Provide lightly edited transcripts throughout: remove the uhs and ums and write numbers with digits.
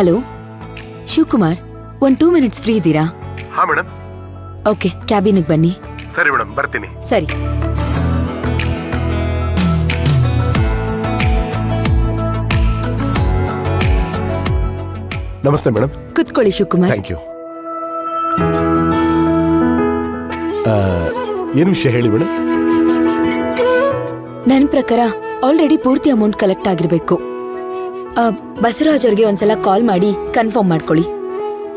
Hello Shivakumar, 2 minutes free ಇದ್ದೀರಾ? ಹಾ madam. Okay, ಕ್ಯಾಬಿನಿಗೆ ಬನ್ನಿ. ಸರಿ ಮೇಡಮ್, ಬರ್ತೀನಿ. ಸರಿ. ನಮಸ್ತೆ ಮೇಡಮ್. ಕುತ್ಕೊಳ್ಳಿ ಶಿವಕುಮಾರ್. Thank you. ಏನು ವಿಷಯ ಹೇಳಿ ಮೇಡಮ್? ನನ್ನ ಪ್ರಕಾರ ಆಲ್ರೆಡಿ ಪೂರ್ತಿ ಅಮೌಂಟ್ ಕಲೆಕ್ಟ್ ಆಗಿರ್ಬೇಕು. ಬಸವರಾಜ್ ಅವ್ರಿಗೆ ಒಂದ್ಸಲ ಕಾಲ್ ಮಾಡಿ ಕನ್ಫರ್ಮ್ ಮಾಡ್ಕೊಳ್ಳಿ.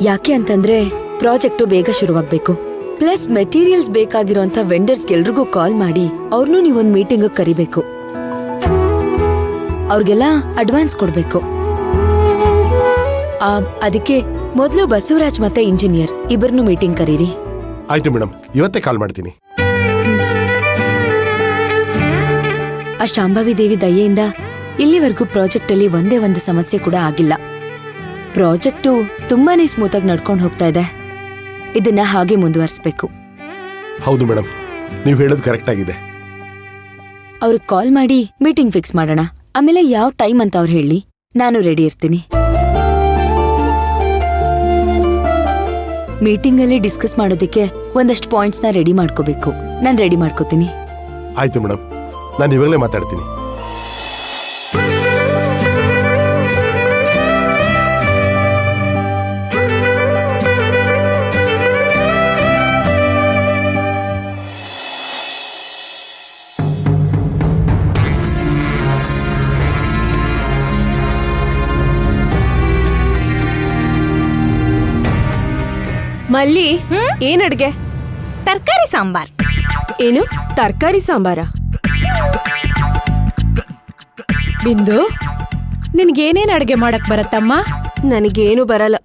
ಯಾಕೆ ಅಂತಂದ್ರೆ ಪ್ರಾಜೆಕ್ಟು ಬೇಗ ಶುರುವಾಗ್ಬೇಕು. ಪ್ಲಸ್ ಮೆಟೀರಿಯಲ್ಸ್ ಬೇಕಾಗಿರೋಂಥ ವೆಂಡರ್ಸ್ಗೆಲ್ರಿಗೂ ಕಾಲ್ ಮಾಡಿ ಅವ್ರನ್ನೂ ನೀವೊಂದು ಮೀಟಿಂಗ್ ಕರಿಬೇಕು. ಅವ್ರಿಗೆಲ್ಲ ಅಡ್ವಾನ್ಸ್ ಕೊಡ್ಬೇಕು. ಅದಕ್ಕೆ ಮೊದಲು ಬಸವರಾಜ್ ಮತ್ತೆ ಇಂಜಿನಿಯರ್ ಇಬ್ಬರನ್ನು ಮೀಟಿಂಗ್ ಕರೀರಿ. ಆಯ್ತು ಮೇಡಮ್, ಇವತ್ತೇ ಕಾಲ್ ಮಾಡ್ತೀನಿ. ಆ ಶಾಂಭವಿ ದೇವಿ ದಯೆಯಿಂದ ಇಲ್ಲಿವರೆಗೂ ಪ್ರಾಜೆಕ್ಟ್ ಅಲ್ಲಿ ಒಂದೇ ಒಂದು ಸಮಸ್ಯೆ ಕೂಡ ಆಗಿಲ್ಲ. ಪ್ರಾಜೆಕ್ಟು ತುಂಬಾನೇ ಸ್ಮೂತ್ ಆಗಿ ನಡ್ಕೊಂಡು ಹೋಗ್ತಾ ಇದೆ. ಇದನ್ನ ಹಾಗೆ ಮುಂದುವರಿಸಬೇಕು. ಹೌದು ಮೇಡಮ್, ನೀವು ಹೇಳೋದು ಕರೆಕ್ಟ್ ಆಗಿದೆ. ಅವ್ರಿಗೆ ಕಾಲ್ ಮಾಡಿ ಮೀಟಿಂಗ್ ಫಿಕ್ಸ್ ಮಾಡೋಣ. ಆಮೇಲೆ ಯಾವ ಟೈಮ್ ಅಂತ ಅವ್ರು ಹೇಳಿ, ನಾನು ರೆಡಿ ಇರ್ತೀನಿ. ಮೀಟಿಂಗ್ ಅಲ್ಲಿ ಡಿಸ್ಕಸ್ ಮಾಡೋದಕ್ಕೆ ಒಂದಷ್ಟು ಪಾಯಿಂಟ್ಸ್ ನ ರೆಡಿ ಮಾಡ್ಕೋಬೇಕು. ನಾನು ರೆಡಿ ಮಾಡ್ಕೋತೀನಿ. ಆಯ್ತು ಮೇಡಮ್, ನಾನು ಇವಾಗಲೇ ಮಾತಾಡ್ತೀನಿ. ಮಲ್ಲಿ, ಏನ್ ಅಡ್ಗೆ? ತರಕಾರಿ ಸಾಂಬಾರ್. ಏನು ತರಕಾರಿ ಸಾಂಬಾರ? ಬಿಂದು, ನಿನ್ಗೇನೇನ್ ಅಡ್ಗೆ ಮಾಡಕ್ ಬರತ್ತಮ್ಮ? ನನಗೇನು ಬರಲ್ಲ.